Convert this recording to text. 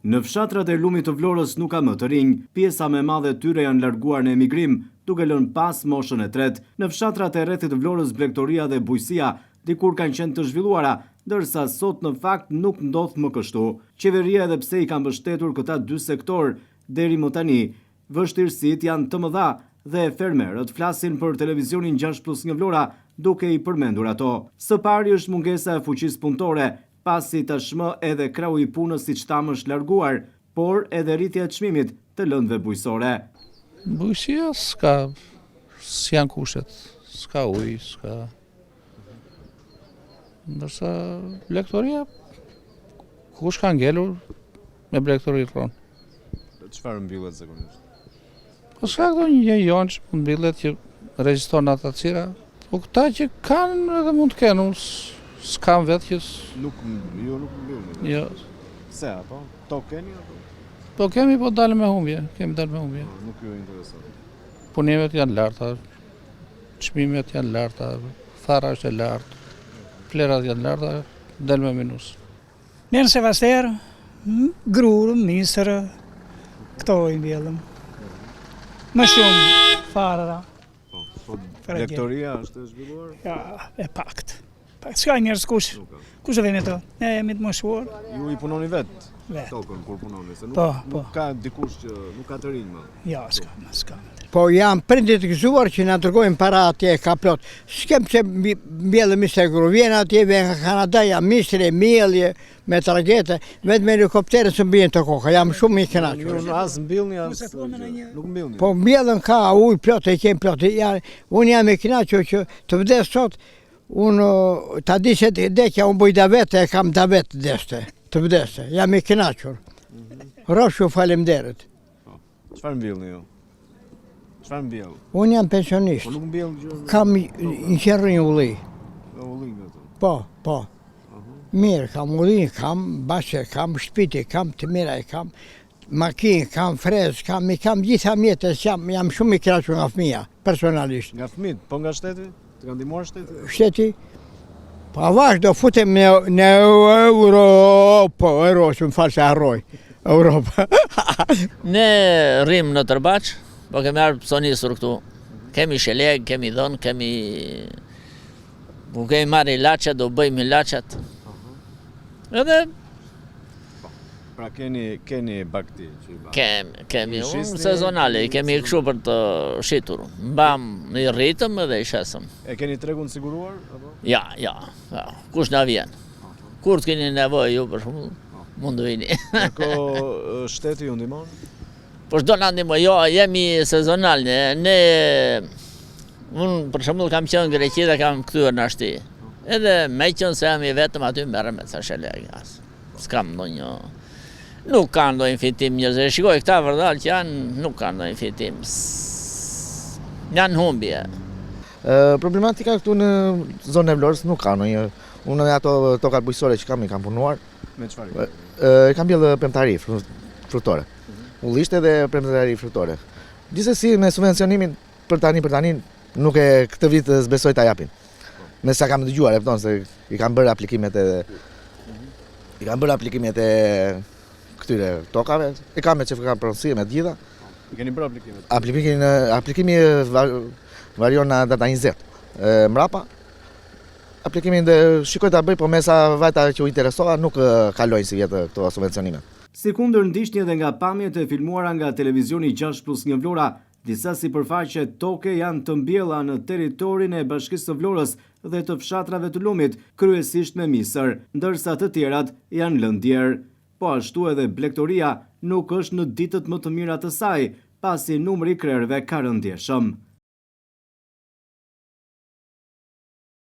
Në fshatrat e lumit të Vlorës nuk ka më të rinj, pjesa më e madhe e tyre janë larguar në emigrim, duke lënë pas moshën e tretë. Në fshatrat e rrethit të Vlorës, Blegtoria dhe Bujësia dikur kanë qenë të zhvilluara, ndërsa sot në fakt nuk ndodh më kështu. Qeveria edhe pse i ka mbështetur këta dy sektor deri më tani, vështirësitë janë të mëdha dhe fermerët flasin për televizionin 6+1 Vlora duke i përmendur ato. Së pari është mungesa e fuqisë punëtore, pasi tashmë edhe krau i punës siç thamë është larguar, por edhe rritja e çmimit të lëndëve bujësore. Bujësia s'janë kushtet, s'ka ujë, s'ka. Ndërsa Blegtoria, kush ka ngelur me Blegtori rron. Çfarë mbyllet zakonisht? Po s'ka këto një jonë që mbyllet që regjistron ata të cira, po këta që kanë edhe mund të kenë, s'kam vetë që... Nuk mbyllet. Jo. Se apo? To keni apo? Po kemi, po dalë me humbje, Nuk ju intereson. Punimet janë larta, çmimet janë larta, thara është e lartë. Flerat janë larta, del me minus. Nërë Sevaster, grurë, misërë, këto i mbjellëm. Më shumë farëra. Blegtoria është e zhvilluar? Ja, e pakt. S'ka njerëz kush e vjen ato? Ne jemi të moshuar. Ju i punoni vetë? Vetë. Tokën kur punoni, se Po. nuk ka dikush që nuk ka të rinj më. Ja, s'ka. Po jam prindit të gëzuar që na dërgojnë para atje ka plot. S'kem që mbjellë misegru, vjen atje, vjen nga Kanada, jam misre, mielje, me tragete, vetë me helikoptere së mbjen të koka, jam shumë i kënaqur. Ju as mbillni, as nuk mbillni. Po mbjellën ka ujë plot, e kem plot. Unë jam i kënaqur që të vdes sot, unë ta di se dekja unë bëj davet, e kam davet deste, të vdeste, jam i kënaqur. Roshu faleminderit. Çfarë mbillni ju? Çfarë mbjell? Unë jam pensionist. Po nuk mbjell gjë. Kam një qerrinj ulli. Ulli vetëm. Po. Mirë, kam ulli, kam bashe, kam shtëpi, kam të mira, kam makinë, kam frezë, kam gjitha mjetës, jam shumë i kënaqur nga fëmia, personalisht. Nga fëmijët, po nga shteti? Të ka ndihmuar shteti? Shteti? Po avash do futem në Europë, që më falë se harroj. Europë. Ne rrim në Tërbaç, po kemi ardhur psonisur këtu. Kemi sheleg, kemi dhon, kemi marrë ilaçe, do bëjmë ilaçet. Edhe pra keni bakti që i bën. Kemi sezonale, kemi kështu për të shitur. Mbam i rritëm edhe i shesëm. E keni tregun siguruar apo? Ja. Kush na vjen? Kur të keni nevojë ju për shembull, mund të vini. Ko shteti ju ndihmon? Po çdo na ndihmoj, jo, jemi sezonal. Unë për shembull kam qenë në Greqi dhe kam kthyer në ashti. Edhe me qenë se jam i vetëm aty merrem me ca sheleg. S'kam ndonjë. Nuk ka ndonjë fitim njerëz. Shikoj këta vërdall që janë, nuk ka ndonjë fitim. Janë humbje. Problematika këtu në zonën e Vlorës nuk ka ndonjë. Unë ato tokat bujësore që kam punuar. Me çfarë? Kam bjellë premtari frutore. Ullishte dhe premtari frutore. Gjithsesi me subvencionimin për tani nuk e këtë vit s'besoj ta japin. Me sa kam dëgjuar, e kupton se i kanë bërë aplikimet e këtyre tokave. E kam me që kanë pronësi me të gjitha. I keni bërë aplikimet? Aplikimi varion nga data 20. Mrapa aplikimin dhe shikoj ta bëj, po me sa vajta që u interesova nuk kalojnë si vjetë këto subvencionimet. Si kundër ndishtje dhe nga pamjet e filmuara nga televizioni 6+1 Vlora, disa sipërfaqe toke janë të mbjella në territorin e Bashkisë së Vlorës dhe të fshatrave të lumit, kryesisht me misër, ndërsa të tjerat janë lënë djerë. Po ashtu edhe Blegtoria nuk është në ditët më të mira të saj, pasi numri krerëve ka rëndjeshëm.